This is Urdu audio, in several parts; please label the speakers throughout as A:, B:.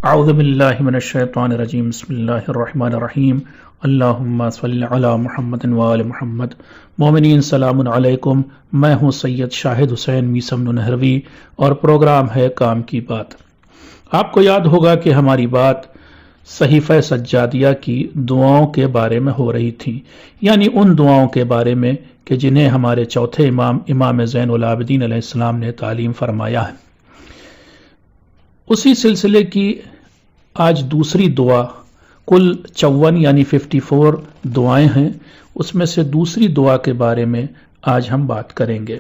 A: اعوذ باللہ من الشیطان الرجیم بسم اللہ الرحمن الرحیم اللہم صلی علی محمد وآل محمد۔ مومنین سلام علیکم، میں ہوں سید شاہد حسین میسم نہروی اور پروگرام ہے کام کی بات۔ آپ کو یاد ہوگا کہ ہماری بات صحیفہ سجادیہ کی دعاؤں کے بارے میں ہو رہی تھی، یعنی ان دعاؤں کے بارے میں کہ جنہیں ہمارے چوتھے امام زین العابدین علیہ السلام نے تعلیم فرمایا ہے۔ اسی سلسلے کی آج دوسری دعا، کل 54 یعنی 54 دعائیں ہیں، اس میں سے دوسری دعا کے بارے میں آج ہم بات کریں گے۔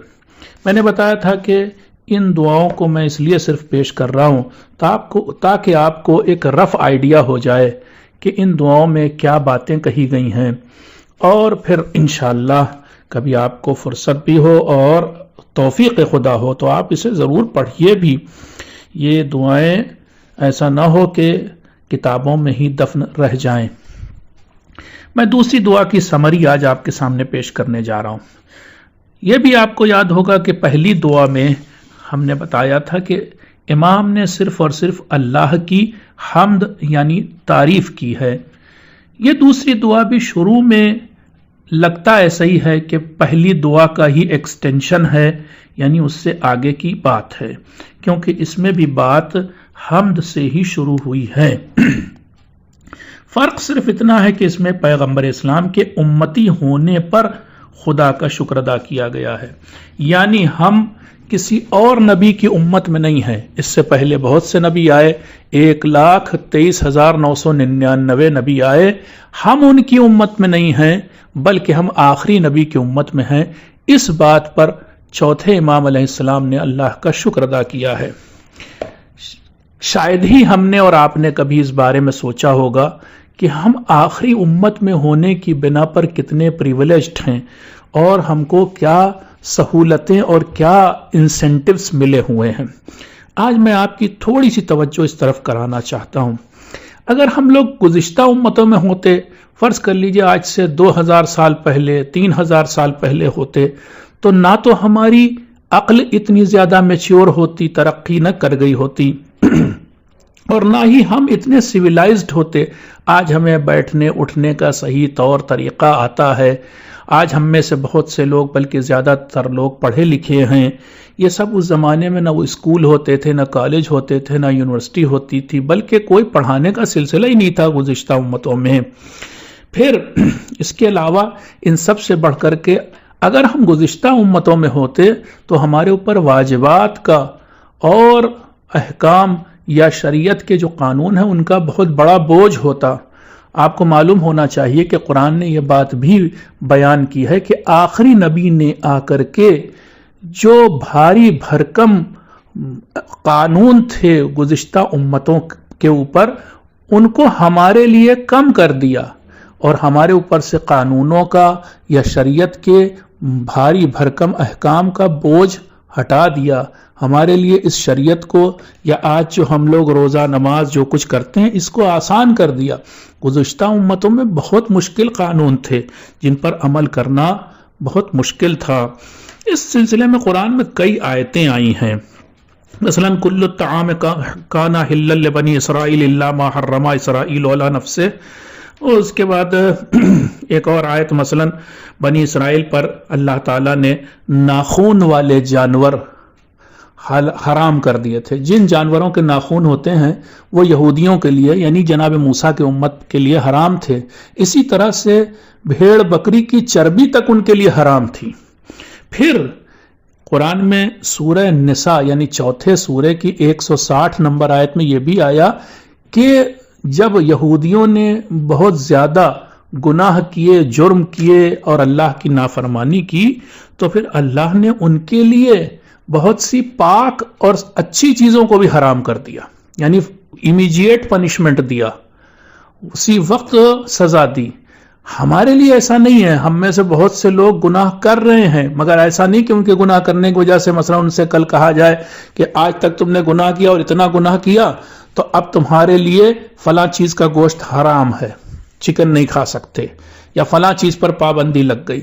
A: میں نے بتایا تھا کہ ان دعاؤں کو میں اس لیے صرف پیش کر رہا ہوں تاکہ آپ کو ایک رف آئیڈیا ہو جائے کہ ان دعاؤں میں کیا باتیں کہی گئی ہیں، اور پھر انشاءاللہ کبھی آپ کو فرصت بھی ہو اور توفیق خدا ہو تو آپ اسے ضرور پڑھیے بھی۔ یہ دعائیں ایسا نہ ہو کہ کتابوں میں ہی دفن رہ جائیں۔ میں دوسری دعا کی سمری آج آپ کے سامنے پیش کرنے جا رہا ہوں۔ یہ بھی آپ کو یاد ہوگا کہ پہلی دعا میں ہم نے بتایا تھا کہ امام نے صرف اور صرف اللہ کی حمد یعنی تعریف کی ہے۔ یہ دوسری دعا بھی شروع میں لگتا ایسا ہی ہے کہ پہلی دعا کا ہی ایکسٹینشن ہے، یعنی اس سے آگے کی بات ہے، کیونکہ اس میں بھی بات حمد سے ہی شروع ہوئی ہے۔ فرق صرف اتنا ہے کہ اس میں پیغمبر اسلام کے امتی ہونے پر خدا کا شکر ادا کیا گیا ہے، یعنی ہم کسی اور نبی کی امت میں نہیں ہیں۔ اس سے پہلے بہت سے نبی آئے، 1,23,999 نبی آئے، ہم ان کی امت میں نہیں ہیں بلکہ ہم آخری نبی کی امت میں ہیں۔ اس بات پر چوتھے امام علیہ السلام نے اللہ کا شکر ادا کیا ہے۔ شاید ہی ہم نے اور آپ نے کبھی اس بارے میں سوچا ہوگا کہ ہم آخری امت میں ہونے کی بنا پر کتنے پریویلیجڈ ہیں اور ہم کو کیا سہولتیں اور کیا انسینٹیوز ملے ہوئے ہیں۔ آج میں آپ کی تھوڑی سی توجہ اس طرف کرانا چاہتا ہوں۔ اگر ہم لوگ گزشتہ امتوں میں ہوتے، فرض کر لیجئے آج سے 2000 سال پہلے، 3000 سال پہلے ہوتے، تو نہ تو ہماری عقل اتنی زیادہ میچیور ہوتی، ترقی نہ کر گئی ہوتی، اور نہ ہی ہم اتنے سویلائزڈ ہوتے۔ آج ہمیں بیٹھنے اٹھنے کا صحیح طور طریقہ آتا ہے، آج ہم میں سے بہت سے لوگ بلکہ زیادہ تر لوگ پڑھے لکھے ہیں۔ یہ سب اس زمانے میں نہ وہ اسکول ہوتے تھے، نہ کالج ہوتے تھے، نہ یونیورسٹی ہوتی تھی، بلکہ کوئی پڑھانے کا سلسلہ ہی نہیں تھا گزشتہ امتوں میں۔ پھر اس کے علاوہ ان سب سے بڑھ کر کے اگر ہم گزشتہ امتوں میں ہوتے تو ہمارے اوپر واجبات کا اور احکام یا شریعت کے جو قانون ہیں ان کا بہت بڑا بوجھ ہوتا۔ آپ کو معلوم ہونا چاہیے کہ قرآن نے یہ بات بھی بیان کی ہے کہ آخری نبی نے آ کر کے جو بھاری بھرکم قانون تھے گزشتہ امتوں کے اوپر، ان کو ہمارے لیے کم کر دیا اور ہمارے اوپر سے قانونوں کا یا شریعت کے بھاری بھرکم احکام کا بوجھ ہٹا دیا۔ ہمارے لیے اس شریعت کو یا آج جو ہم لوگ روزہ نماز جو کچھ کرتے ہیں اس کو آسان کر دیا۔ گزشتہ امتوں میں بہت مشکل قانون تھے جن پر عمل کرنا بہت مشکل تھا۔ اس سلسلے میں قرآن میں کئی آیتیں آئی ہیں، مثلا کل الطعام کان حلا لبنی اسرائیل الا ما حرم اسرائیل علی نفسہ، اور اس کے بعد ایک اور آیت مثلا بنی اسرائیل پر اللہ تعالیٰ نے ناخون والے جانور حرام کر دیے تھے۔ جن جانوروں کے ناخون ہوتے ہیں وہ یہودیوں کے لیے یعنی جناب موسیٰ کے امت کے لیے حرام تھے، اسی طرح سے بھیڑ بکری کی چربی تک ان کے لیے حرام تھی۔ پھر قرآن میں سورہ نساء یعنی چوتھے سورے کی 160 نمبر آیت میں یہ بھی آیا کہ جب یہودیوں نے بہت زیادہ گناہ کیے، جرم کیے اور اللہ کی نافرمانی کی تو پھر اللہ نے ان کے لیے بہت سی پاک اور اچھی چیزوں کو بھی حرام کر دیا، یعنی امیجیٹ پنشمنٹ دیا، اسی وقت سزا دی۔ ہمارے لیے ایسا نہیں ہے، ہم میں سے بہت سے لوگ گناہ کر رہے ہیں، مگر ایسا نہیں کہ ان کے گناہ کرنے کی وجہ سے مثلا ان سے کل کہا جائے کہ آج تک تم نے گناہ کیا اور اتنا گناہ کیا تو اب تمہارے لیے فلاں چیز کا گوشت حرام ہے، چکن نہیں کھا سکتے، یا فلاں چیز پر پابندی لگ گئی۔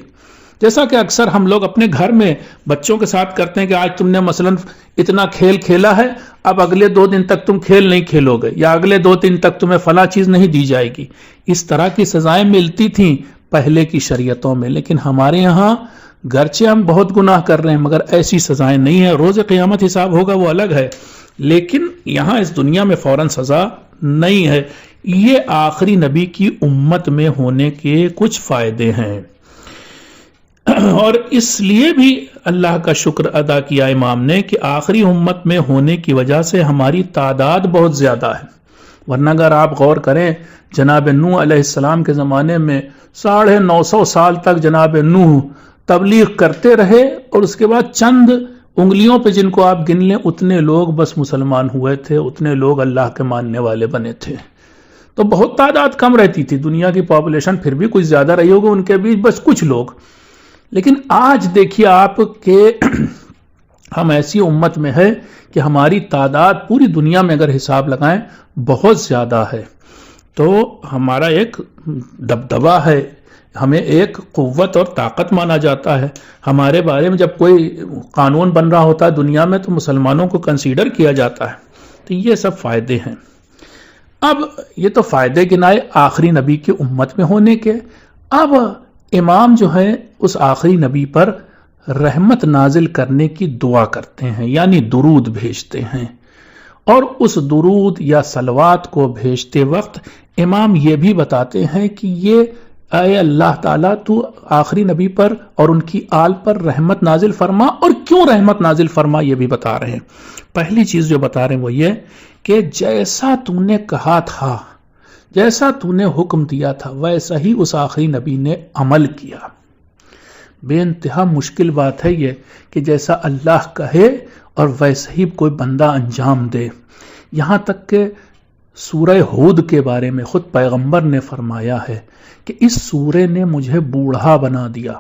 A: جیسا کہ اکثر ہم لوگ اپنے گھر میں بچوں کے ساتھ کرتے ہیں کہ آج تم نے مثلا اتنا کھیل کھیلا ہے، اب اگلے 2 دن تک تم کھیل نہیں کھیلو گے، یا اگلے 2 دن تک تمہیں فلاں چیز نہیں دی جائے گی. اس طرح کی سزائیں ملتی تھیں پہلے کی شریعتوں میں، لیکن ہمارے یہاں گرچہ ہم بہت گناہ کر رہے ہیں مگر ایسی سزائیں نہیں ہیں. روز قیامت حساب ہوگا وہ الگ ہے، لیکن یہاں اس دنیا میں فوراً سزا نہیں ہے. یہ آخری نبی کی امت میں ہونے کے کچھ فائدے ہیں، اور اس لیے بھی اللہ کا شکر ادا کیا امام نے کہ آخری امت میں ہونے کی وجہ سے ہماری تعداد بہت زیادہ ہے. ورنہ اگر آپ غور کریں جناب نوح علیہ السلام کے زمانے میں 950 سال تک جناب نوح تبلیغ کرتے رہے، اور اس کے بعد چند انگلیوں پہ جن کو آپ گن لیں اتنے لوگ بس مسلمان ہوئے تھے، اتنے لوگ اللہ کے ماننے والے بنے تھے. تو بہت تعداد کم رہتی تھی، دنیا کی پاپولیشن پھر بھی کچھ زیادہ رہی ہوگی، ان کے بیچ بس کچھ لوگ. لیکن آج دیکھیے آپ کہ ہم ایسی امت میں ہے کہ ہماری تعداد پوری دنیا میں اگر حساب لگائیں بہت زیادہ ہے. تو ہمارا ایک دبدبا ہے، ہمیں ایک قوت اور طاقت مانا جاتا ہے. ہمارے بارے میں جب کوئی قانون بن رہا ہوتا ہے دنیا میں تو مسلمانوں کو کنسیڈر کیا جاتا ہے. تو یہ سب فائدے ہیں. اب یہ تو فائدے گنائے آخری نبی کی امت میں ہونے کے. اب امام جو ہیں اس آخری نبی پر رحمت نازل کرنے کی دعا کرتے ہیں، یعنی درود بھیجتے ہیں. اور اس درود یا صلوات کو بھیجتے وقت امام یہ بھی بتاتے ہیں کہ یہ اے اللہ تعالیٰ تو آخری نبی پر اور ان کی آل پر رحمت نازل فرما. اور کیوں رحمت نازل فرما یہ بھی بتا رہے ہیں. پہلی چیز جو بتا رہے ہیں وہ یہ کہ جیسا تو نے کہا تھا، جیسا تو نے حکم دیا تھا ویسا ہی اس آخری نبی نے عمل کیا. بے انتہا مشکل بات ہے یہ کہ جیسا اللہ کہے اور ویسا ہی کوئی بندہ انجام دے. یہاں تک کہ سورہ ہود کے بارے میں خود پیغمبر نے فرمایا ہے کہ اس سورے نے مجھے بوڑھا بنا دیا.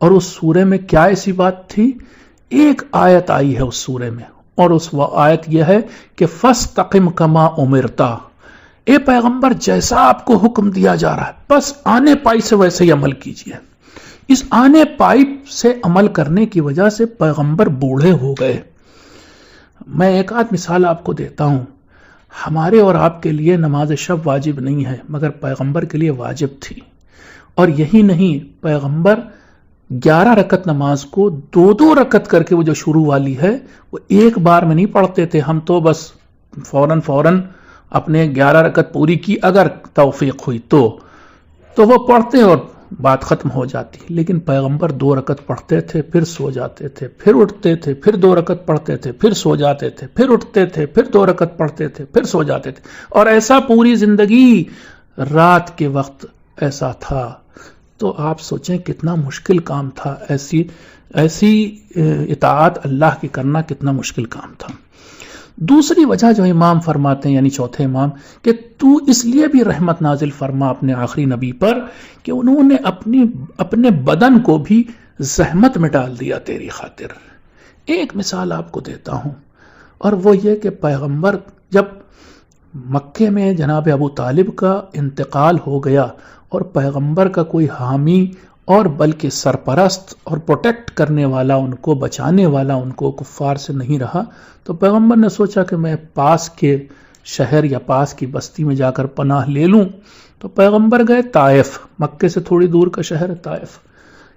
A: اور اس سورے میں کیا ایسی بات تھی؟ ایک آیت آئی ہے اس سورے میں، اور اس آیت یہ ہے کہ فَاسْتَقِمْ كَمَا أُمِرْتَ. اے پیغمبر جیسا آپ کو حکم دیا جا رہا ہے بس آنے پائی سے ویسے ہی عمل کیجئے. اس آنے پائی سے عمل کرنے کی وجہ سے پیغمبر بوڑھے ہو گئے. میں ایک آدھ مثال آپ کو دیتا ہوں. ہمارے اور آپ کے لیے نماز شب واجب نہیں ہے مگر پیغمبر کے لیے واجب تھی. اور یہی نہیں، پیغمبر 11 رکعت نماز کو 2 رکعت کر کے وہ جو شروع والی ہے وہ ایک بار میں نہیں پڑھتے تھے. ہم تو بس فوراً اپنے 11 رکعت پوری کی اگر توفیق ہوئی تو وہ پڑھتے اور بات ختم ہو جاتی. لیکن پیغمبر 2 رکعت پڑھتے تھے، پھر سو جاتے تھے، پھر اٹھتے تھے، پھر 2 رکعت پڑھتے تھے، پھر سو جاتے تھے، پھر اٹھتے تھے، پھر 2 رکعت پڑھتے تھے، پھر سو جاتے تھے. اور ایسا پوری زندگی رات کے وقت ایسا تھا. تو آپ سوچیں کتنا مشکل کام تھا. ایسی اطاعت اللہ کی کرنا کتنا مشکل کام تھا. دوسری وجہ جو امام فرماتے ہیں، یعنی چوتھے امام، کہ تو اس لیے بھی رحمت نازل فرما اپنے آخری نبی پر کہ انہوں نے اپنے بدن کو بھی زحمت میں ڈال دیا تیری خاطر. ایک مثال آپ کو دیتا ہوں، اور وہ یہ کہ پیغمبر جب مکے میں جناب ابو طالب کا انتقال ہو گیا اور پیغمبر کا کوئی حامی اور بلکہ سرپرست اور پروٹیکٹ کرنے والا، ان کو بچانے والا ان کو کفار سے نہیں رہا، تو پیغمبر نے سوچا کہ میں پاس کے شہر یا پاس کی بستی میں جا کر پناہ لے لوں. تو پیغمبر گئے طائف، مکے سے تھوڑی دور کا شہر ہے طائف،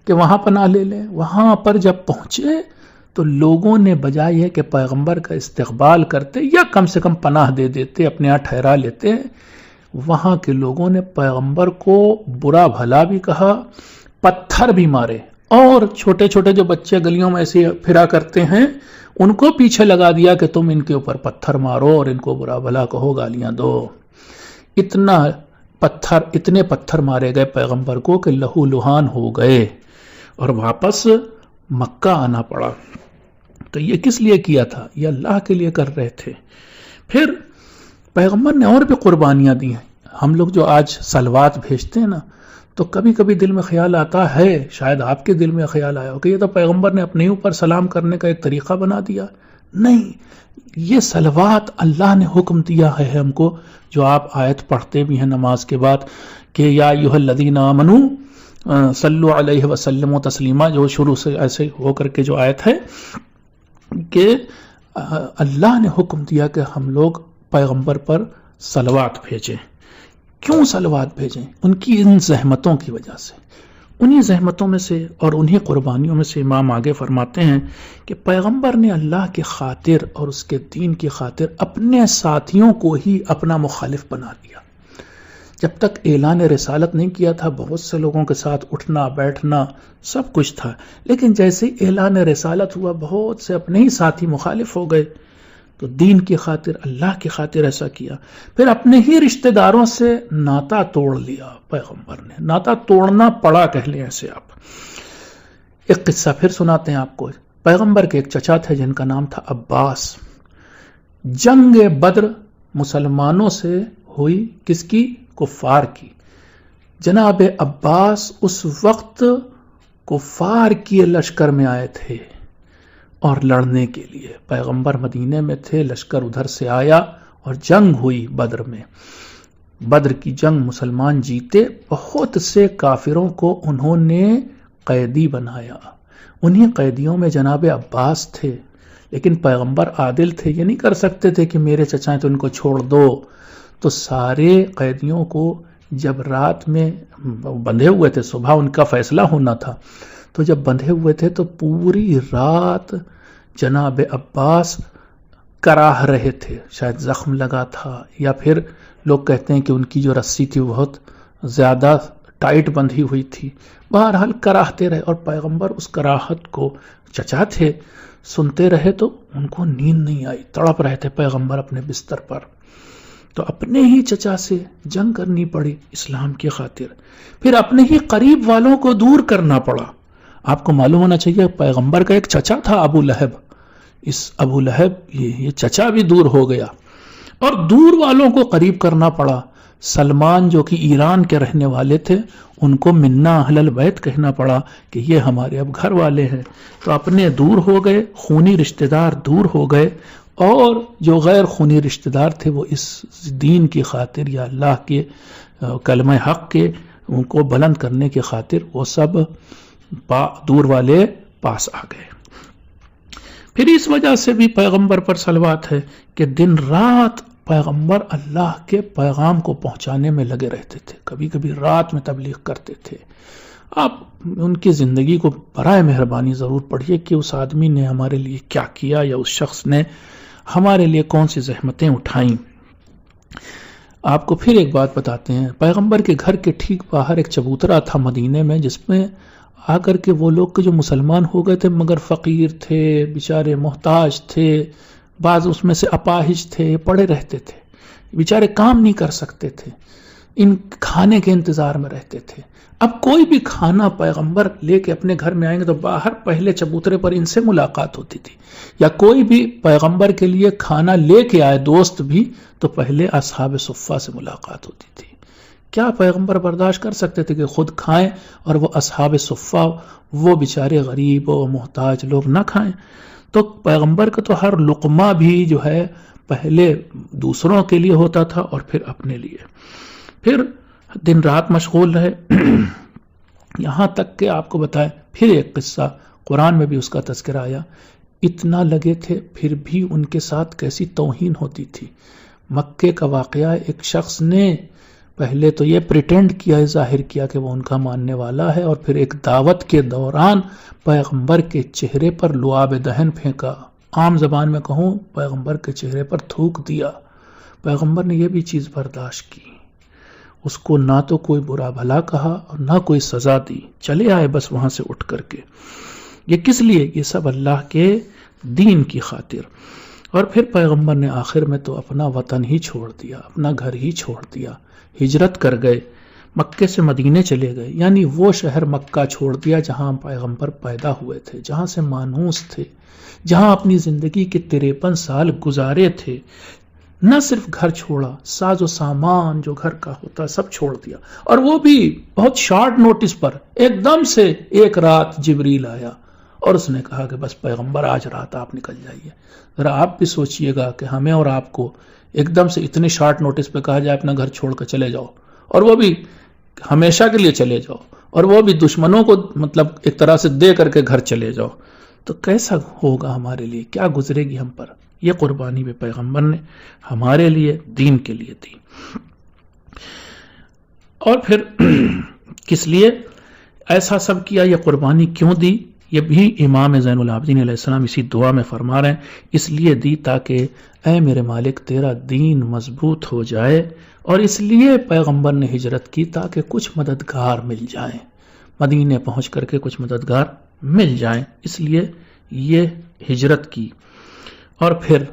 A: کہ وہاں پناہ لے لیں. وہاں پر جب پہنچے تو لوگوں نے بجائے یہ کہ پیغمبر کا استقبال کرتے یا کم سے کم پناہ دے دیتے، اپنے یہاں ٹھہرا لیتے، وہاں کے لوگوں نے پیغمبر کو برا بھلا بھی کہا، پتھر بھی مارے. اور چھوٹے چھوٹے جو بچے گلیوں میں ایسے پھرا کرتے ہیں ان کو پیچھے لگا دیا کہ تم ان کے اوپر پتھر مارو اور ان کو برا بھلا کہو، گالیاں دو. اتنے پتھر مارے گئے پیغمبر کو کہ لہو لہان ہو گئے اور واپس مکہ آنا پڑا. تو یہ کس لیے کیا تھا؟ یہ اللہ کے لیے کر رہے تھے. پھر پیغمبر نے اور بھی قربانیاں دی ہیں. ہم لوگ جو آج صلوات بھیجتے ہیں نا، تو کبھی کبھی دل میں خیال آتا ہے، شاید آپ کے دل میں خیال آیا ہو کہ یہ تو پیغمبر نے اپنے اوپر سلام کرنے کا ایک طریقہ بنا دیا. نہیں، یہ صلوات اللہ نے حکم دیا ہے ہم کو، جو آپ آیت پڑھتے بھی ہیں نماز کے بعد کہ یا ایھا الذین آمنوا صلو علیہ وسلم و تسلیمہ، جو شروع سے ایسے ہو کر کے جو آیت ہے کہ اللہ نے حکم دیا کہ ہم لوگ پیغمبر پر صلوات بھیجیں. کیوں صلوات بھیجیں؟ ان کی ان زحمتوں کی وجہ سے. انہی زحمتوں میں سے اور انہی قربانیوں میں سے امام آگے فرماتے ہیں کہ پیغمبر نے اللہ کی خاطر اور اس کے دین کی خاطر اپنے ساتھیوں کو ہی اپنا مخالف بنا لیا. جب تک اعلان رسالت نہیں کیا تھا بہت سے لوگوں کے ساتھ اٹھنا بیٹھنا سب کچھ تھا، لیکن جیسے اعلان رسالت ہوا بہت سے اپنے ہی ساتھی مخالف ہو گئے. تو دین کی خاطر اللہ کی خاطر ایسا کیا. پھر اپنے ہی رشتہ داروں سے ناتا توڑ لیا پیغمبر نے. ناتا توڑنا پڑا کہہ لیں ایسے آپ. ایک قصہ پھر سناتے ہیں آپ کو. پیغمبر کے ایک چچا تھے جن کا نام تھا عباس. جنگ بدر مسلمانوں سے ہوئی، کس کی؟ کفار کی. جناب عباس اس وقت کفار کی لشکر میں آئے تھے اور لڑنے کے لیے. پیغمبر مدینے میں تھے، لشکر ادھر سے آیا اور جنگ ہوئی بدر میں. بدر کی جنگ مسلمان جیتے. بہت سے کافروں کو انہوں نے قیدی بنایا. انہی قیدیوں میں جناب عباس تھے. لیکن پیغمبر عادل تھے، یہ نہیں کر سکتے تھے کہ میرے چچا ہیں تو ان کو چھوڑ دو. تو سارے قیدیوں کو جب رات میں بندھے ہوئے تھے، صبح ان کا فیصلہ ہونا تھا، تو جب بندھے ہوئے تھے تو پوری رات جناب عباس کراہ رہے تھے. شاید زخم لگا تھا یا پھر لوگ کہتے ہیں کہ ان کی جو رسی تھی بہت زیادہ ٹائٹ بندھی ہوئی تھی. بہرحال کراہتے رہے اور پیغمبر اس کراہت کو، چچا تھے، سنتے رہے. تو ان کو نیند نہیں آئی، تڑپ رہے تھے پیغمبر اپنے بستر پر. تو اپنے ہی چچا سے جنگ کرنی پڑی اسلام کی خاطر. پھر اپنے ہی قریب والوں کو دور کرنا پڑا. آپ کو معلوم ہونا چاہیے پیغمبر کا ایک چچا تھا ابو لہب. اس ابو لہب یہ چچا بھی دور ہو گیا اور دور والوں کو قریب کرنا پڑا. سلمان جو کہ ایران کے رہنے والے تھے، ان کو منا اہل البیت کہنا پڑا کہ یہ ہمارے اب گھر والے ہیں. تو اپنے دور ہو گئے، خونی رشتہ دار دور ہو گئے، اور جو غیر خونی رشتہ دار تھے وہ اس دین کی خاطر یا اللہ کے کلمہ حق کے ان کو بلند کرنے کی خاطر وہ سب دور والے پاس آ گئے. پھر اس وجہ سے بھی پیغمبر پر صلوات ہے کہ دن رات پیغمبر اللہ کے پیغام کو پہنچانے میں لگے رہتے تھے. کبھی کبھی رات میں تبلیغ کرتے تھے. آپ ان کی زندگی کو برائے مہربانی ضرور پڑھیے کہ اس آدمی نے ہمارے لیے کیا کیا یا اس شخص نے ہمارے لیے کون سی زحمتیں اٹھائیں. آپ کو پھر ایک بات بتاتے ہیں. پیغمبر کے گھر کے ٹھیک باہر ایک چبوترا تھا مدینے میں، جس میں آ کر کے وہ لوگ جو مسلمان ہو گئے تھے مگر فقیر تھے، بیچارے محتاج تھے، بعض اس میں سے اپاہج تھے، پڑے رہتے تھے، بیچارے کام نہیں کر سکتے تھے، ان کھانے کے انتظار میں رہتے تھے. اب کوئی بھی کھانا پیغمبر لے کے اپنے گھر میں آئیں گے تو باہر پہلے چبوترے پر ان سے ملاقات ہوتی تھی. یا کوئی بھی پیغمبر کے لیے کھانا لے کے آئے دوست بھی تو پہلے اصحاب صفہ سے ملاقات ہوتی تھی. کیا پیغمبر برداشت کر سکتے تھے کہ خود کھائیں اور وہ اصحاب صفہ وہ بیچارے غریب و محتاج لوگ نہ کھائیں؟ تو پیغمبر کا تو ہر لقمہ بھی جو ہے پہلے دوسروں کے لیے ہوتا تھا اور پھر اپنے لیے. پھر دن رات مشغول رہے یہاں تک کہ آپ کو بتائیں پھر ایک قصہ قرآن میں بھی اس کا تذکرہ آیا. اتنا لگے تھے پھر بھی ان کے ساتھ کیسی توہین ہوتی تھی. مکے کا واقعہ، ایک شخص نے پہلے تو یہ پریٹینڈ کیا، ظاہر کیا کہ وہ ان کا ماننے والا ہے، اور پھر ایک دعوت کے دوران پیغمبر کے چہرے پر لعاب دہن پھینکا. عام زبان میں کہوں پیغمبر کے چہرے پر تھوک دیا. پیغمبر نے یہ بھی چیز برداشت کی، اس کو نہ تو کوئی برا بھلا کہا اور نہ کوئی سزا دی، چلے آئے بس وہاں سے اٹھ کر کے. یہ کس لیے؟ یہ سب اللہ کے دین کی خاطر. اور پھر پیغمبر نے آخر میں تو اپنا وطن ہی چھوڑ دیا، اپنا گھر ہی چھوڑ دیا، ہجرت کر گئے، مکے سے مدینے چلے گئے. یعنی وہ شہر مکہ چھوڑ دیا جہاں پیغمبر پیدا ہوئے تھے، جہاں سے مانوس تھے، جہاں اپنی زندگی کے 53 سال گزارے تھے. نہ صرف گھر چھوڑا، ساز و سامان جو گھر کا ہوتا سب چھوڑ دیا، اور وہ بھی بہت شارٹ نوٹس پر. ایک دم سے ایک رات جبریل آیا اور اس نے کہا کہ بس پیغمبر آج رات آپ نکل جائیے. ذرا آپ بھی سوچئے گا کہ ہمیں اور آپ کو ایک دم سے اتنے شارٹ نوٹس پہ کہا جائے اپنا گھر چھوڑ کر چلے جاؤ، اور وہ بھی ہمیشہ کے لیے چلے جاؤ، اور وہ بھی دشمنوں کو مطلب ایک طرح سے دے کر کے گھر چلے جاؤ، تو کیسا ہوگا ہمارے لیے، کیا گزرے گی ہم پر؟ یہ قربانی بھی پیغمبر نے ہمارے لیے، دین کے لیے دی۔ اور پھر کس لیے ایسا سب کیا، یہ قربانی کیوں دی؟ یہ بھی امام زین العابدین علیہ السلام اسی دعا میں فرما رہے ہیں، اس لیے دی تاکہ اے میرے مالک تیرا دین مضبوط ہو جائے، اور اس لیے پیغمبر نے ہجرت کی تاکہ کچھ مددگار مل جائیں، مدینے پہنچ کر کے کچھ مددگار مل جائیں، اس لیے یہ ہجرت کی۔ اور پھر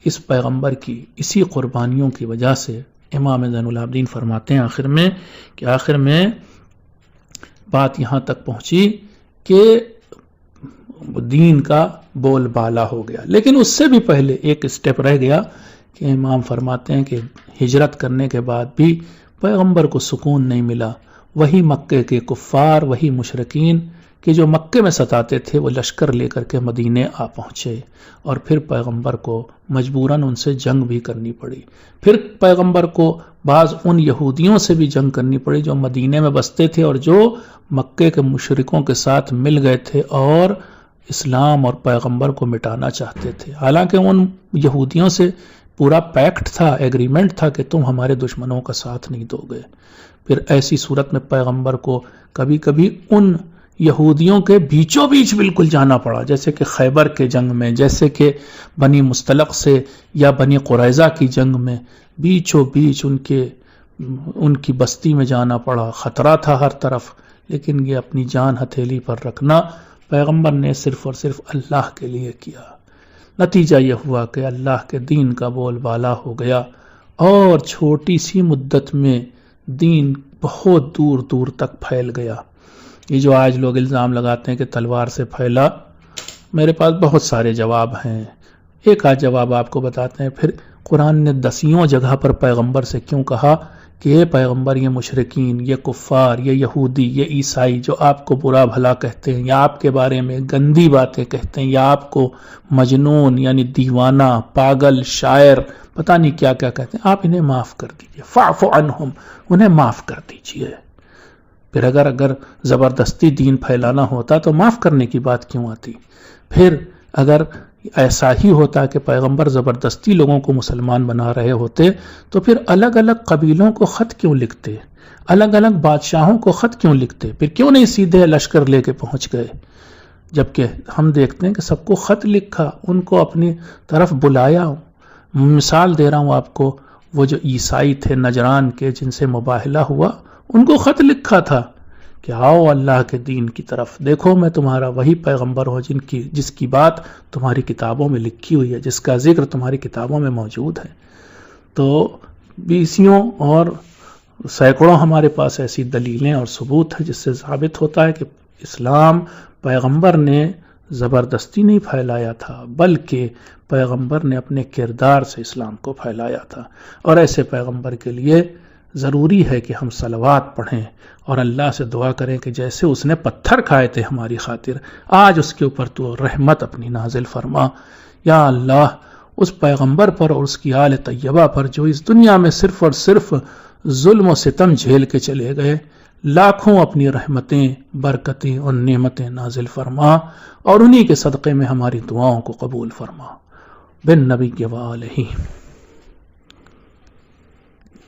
A: اس پیغمبر کی اسی قربانیوں کی وجہ سے امام زین العابدین فرماتے ہیں آخر میں بات یہاں تک پہنچی کہ دین کا بول بالا ہو گیا، لیکن اس سے بھی پہلے ایک اسٹیپ رہ گیا کہ امام فرماتے ہیں کہ ہجرت کرنے کے بعد بھی پیغمبر کو سکون نہیں ملا، وہی مکے کے کفار، وہی مشرکین کہ جو مکے میں ستاتے تھے وہ لشکر لے کر کے مدینے آ پہنچے، اور پھر پیغمبر کو مجبوراً ان سے جنگ بھی کرنی پڑی، پھر پیغمبر کو بعض ان یہودیوں سے بھی جنگ کرنی پڑی جو مدینے میں بستے تھے اور جو مکے کے مشرکوں کے ساتھ مل گئے تھے اور اسلام اور پیغمبر کو مٹانا چاہتے تھے، حالانکہ ان یہودیوں سے پورا پیکٹ تھا، ایگریمنٹ تھا کہ تم ہمارے دشمنوں کا ساتھ نہیں دو گے۔ پھر ایسی صورت میں پیغمبر کو کبھی کبھی ان یہودیوں کے بیچوں بیچ بالکل جانا پڑا، جیسے کہ خیبر کے جنگ میں، جیسے کہ بنی مستلق سے یا بنی قریظہ کی جنگ میں بیچوں بیچ ان کی بستی میں جانا پڑا، خطرہ تھا ہر طرف، لیکن یہ اپنی جان ہتھیلی پر رکھنا پیغمبر نے صرف اور صرف اللہ کے لیے کیا۔ نتیجہ یہ ہوا کہ اللہ کے دین کا بول بالا ہو گیا، اور چھوٹی سی مدت میں دین بہت دور دور تک پھیل گیا۔ یہ جو آج لوگ الزام لگاتے ہیں کہ تلوار سے پھیلا، میرے پاس بہت سارے جواب ہیں، ایک آدھ جواب آپ کو بتاتے ہیں۔ پھر قرآن نے 10 جگہ پر پیغمبر سے کیوں کہا کہ یہ پیغمبر، یہ مشرکین، یہ کفار، یہ یہودی، یہ عیسائی جو آپ کو برا بھلا کہتے ہیں یا آپ کے بارے میں گندی باتیں کہتے ہیں یا آپ کو مجنون یعنی دیوانہ، پاگل، شاعر، پتہ نہیں کیا کیا کہتے ہیں، آپ انہیں معاف کر دیجئے، فاعف عنہم، انہیں معاف کر دیجئے۔ پھر اگر زبردستی دین پھیلانا ہوتا تو معاف کرنے کی بات کیوں آتی؟ پھر اگر ایسا ہی ہوتا کہ پیغمبر زبردستی لوگوں کو مسلمان بنا رہے ہوتے تو پھر الگ الگ قبیلوں کو خط کیوں لکھتے، الگ الگ بادشاہوں کو خط کیوں لکھتے، پھر کیوں نہیں سیدھے لشکر لے کے پہنچ گئے؟ جبکہ ہم دیکھتے ہیں کہ سب کو خط لکھا، ان کو اپنی طرف بلایا۔ مثال دے رہا ہوں آپ کو، وہ جو عیسائی تھے نجران کے جن سے مباہلہ ہوا، ان کو خط لکھا تھا کہ آؤ اللہ کے دین کی طرف، دیکھو میں تمہارا وہی پیغمبر ہوں جس کی بات تمہاری کتابوں میں لکھی ہوئی ہے، جس کا ذکر تمہاری کتابوں میں موجود ہے۔ تو 20 اور سینکڑوں ہمارے پاس ایسی دلیلیں اور ثبوت ہیں جس سے ثابت ہوتا ہے کہ اسلام پیغمبر نے زبردستی نہیں پھیلایا تھا، بلکہ پیغمبر نے اپنے کردار سے اسلام کو پھیلایا تھا۔ اور ایسے پیغمبر کے لیے ضروری ہے کہ ہم صلوات پڑھیں اور اللہ سے دعا کریں کہ جیسے اس نے پتھر کھائے تھے ہماری خاطر، آج اس کے اوپر تو رحمت اپنی نازل فرما۔ یا اللہ، اس پیغمبر پر اور اس کی آل طیبہ پر جو اس دنیا میں صرف اور صرف ظلم و ستم جھیل کے چلے گئے، لاکھوں اپنی رحمتیں، برکتیں اور نعمتیں نازل فرما، اور انہی کے صدقے میں ہماری دعاؤں کو قبول فرما۔ بن نبی و آلہ۔